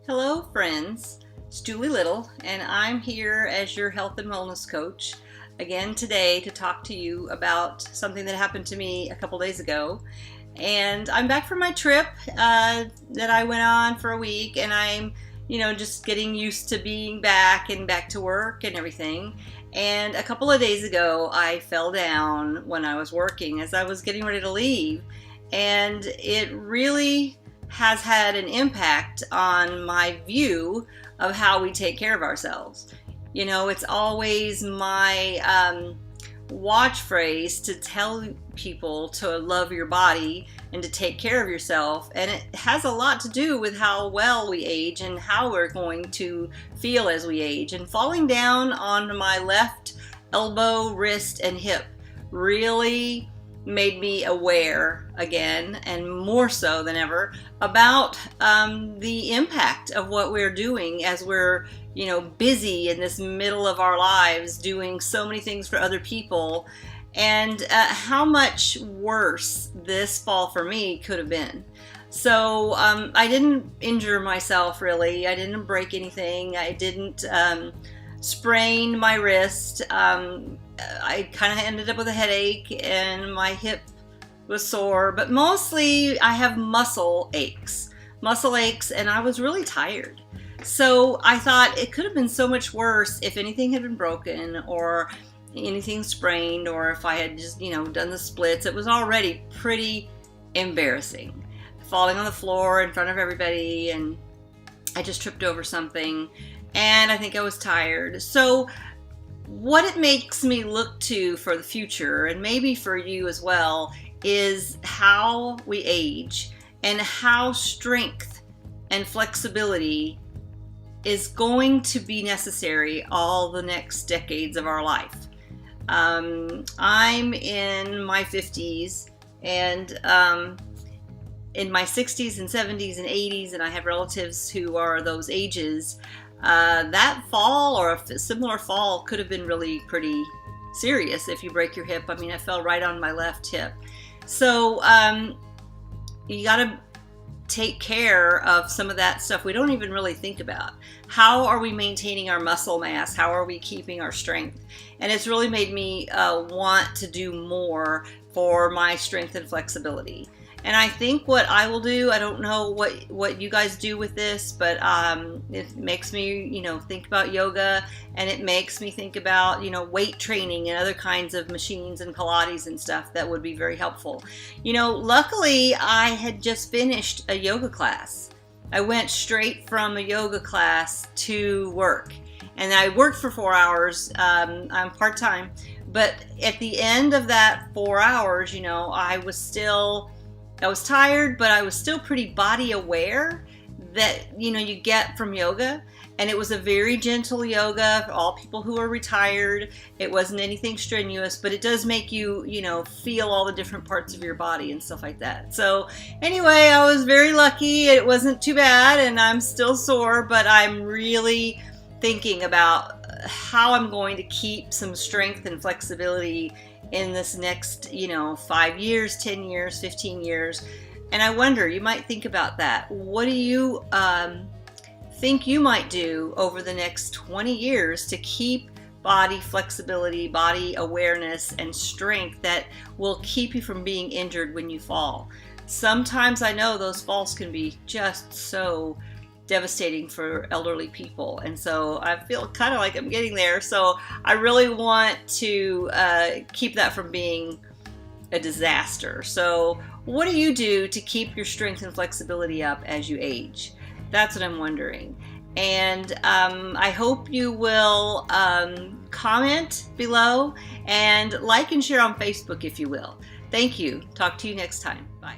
Hello friends, it's Julie Little and I'm here as your health and wellness coach again today to talk to you about something that happened to me a couple days ago. And I'm back from my trip that I went on for a week, and I'm just getting used to being back and back to work and everything. And a couple of days ago I fell down when I was working as I was getting ready to leave, and it really has had an impact on my view of how we take care of ourselves. It's always my watch phrase to tell people to love your body and to take care of yourself, and it has a lot to do with how well we age and how we're going to feel as we age. And falling down on my left elbow, wrist, and hip really made me aware again, and more so than ever, about the impact of what we're doing as we're busy in this middle of our lives doing so many things for other people, and how much worse this fall for me could have been. So I didn't injure myself really. I didn't break anything. I didn't sprain my wrist. I kind of ended up with a headache and my hip was sore, but mostly I have muscle aches, and I was really tired. So I thought it could have been so much worse if anything had been broken or anything sprained, or if I had just, done the splits. It was already pretty embarrassing, falling on the floor in front of everybody, and I just tripped over something, and I think I was tired. So what it makes me look to for the future, and maybe for you as well, is how we age and how strength and flexibility is going to be necessary all the next decades of our life. I'm in my 50s, and in my 60s and 70s and 80s, and I have relatives who are those ages. That fall or a similar fall could have been really pretty serious if you break your hip. I mean, I fell right on my left hip. So you got to take care of some of that stuff we don't even really think about. How are we maintaining our muscle mass? How are we keeping our strength? And it's really made me want to do more for my strength and flexibility. And I think what I will do, I don't know what you guys do with this, but it makes me, think about yoga, and it makes me think about, weight training and other kinds of machines and Pilates and stuff that would be very helpful. Luckily I had just finished a yoga class. I went straight from a yoga class to work, and I worked for 4 hours. I'm part-time, but at the end of that 4 hours, I was tired, but I was still pretty body aware that, you get from yoga. And it was a very gentle yoga for all people who are retired. It wasn't anything strenuous, but it does make you, feel all the different parts of your body and stuff like that. So anyway, I was very lucky. It wasn't too bad, and I'm still sore, but I'm really thinking about how I'm going to keep some strength and flexibility in this next, 5 years, 10 years, 15 years. And I wonder, you might think about that. What do you think you might do over the next 20 years to keep body flexibility, body awareness, and strength that will keep you from being injured when you fall? Sometimes I know those falls can be just so devastating for elderly people, and so I feel kind of like I'm getting there. So I really want to keep that from being a disaster. So what do you do to keep your strength and flexibility up as you age? That's what I'm wondering. And I hope you will comment below and like and share on Facebook if you will. Thank you. Talk to you next time. Bye.